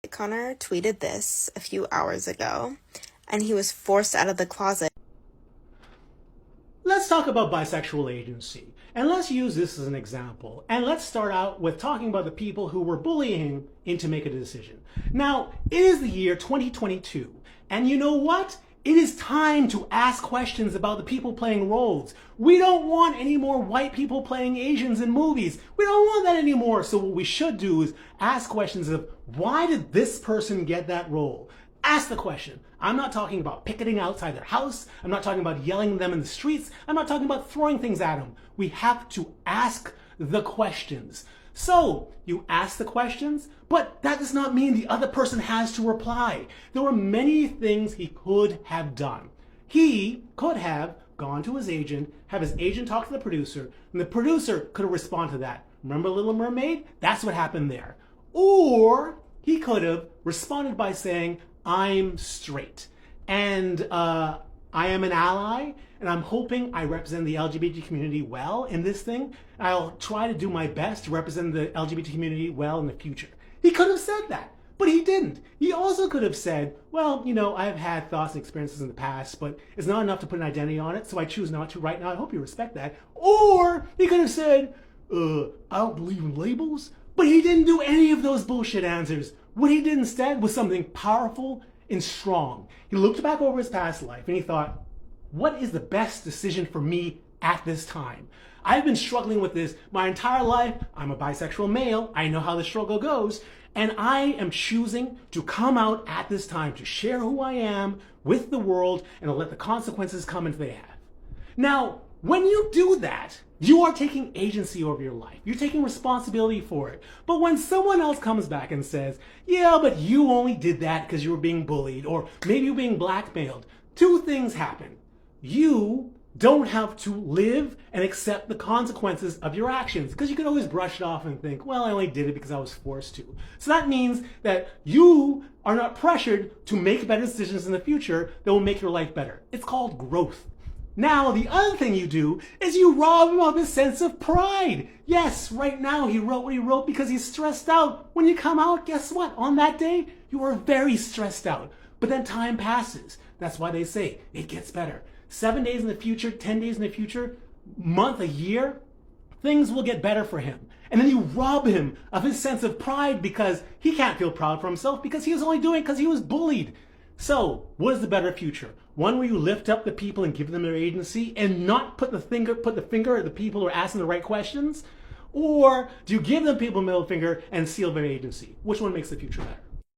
Connor tweeted this a few hours ago, and he was forced out of the closet. Let's talk about bisexual agency, and let's use this as an example. And let's start out with talking about the people who were bullying into making a decision. Now, it is the year 2022, and you know what? It is time to ask questions about the people playing roles. We don't want any more white people playing Asians in movies. We don't want that anymore. So what we should do is ask questions of, why did this person get that role? Ask the question. I'm not talking about picketing outside their house. I'm not talking about yelling at them in the streets. I'm not talking about throwing things at them. We have to ask the questions. So you ask the questions, but that does not mean the other person has to reply. There were many things he could have done. He could have gone to his agent, have his agent talk to the producer, and the producer could have responded to that. Remember Little Mermaid? That's what happened there. Or he could have responded by saying, I'm straight, and I am an ally, and I'm hoping I represent the LGBT community well in this thing. I'll try to do my best to represent the LGBT community well in the future. He could have said that, but he didn't. He also could have said, well, you know, I've had thoughts and experiences in the past, but it's not enough to put an identity on it, so I choose not to right now. I hope you respect that. Or he could have said, I don't believe in labels, but he didn't do any of those bullshit answers. What he did instead was something powerful and strong. He looked back over his past life and he thought, what is the best decision for me at this time? I've been struggling with this my entire life. I'm a bisexual male. I know how the struggle goes. And I am choosing to come out at this time to share who I am with the world and to let the consequences come if they have. Now, when you do that, you are taking agency over your life. You're taking responsibility for it. But when someone else comes back and says, yeah, but you only did that because you were being bullied, or maybe you're being blackmailed, two things happen. You don't have to live and accept the consequences of your actions, because you can always brush it off and think, well, I only did it because I was forced to. So that means that you are not pressured to make better decisions in the future that will make your life better. It's called growth. Now, the other thing you do is you rob him of his sense of pride. Yes, right now he wrote what he wrote because he's stressed out. When you come out, guess what? On that day, you are very stressed out. But then time passes. That's why they say it gets better. 7 days in the future, 10 days in the future, month, a year, things will get better for him. And then you rob him of his sense of pride because he can't feel proud for himself because he was only doing it because he was bullied. So, what is the better future? One where you lift up the people and give them their agency and not put the finger at the people who are asking the right questions? Or do you give them people middle finger and seal their agency? Which one makes the future better?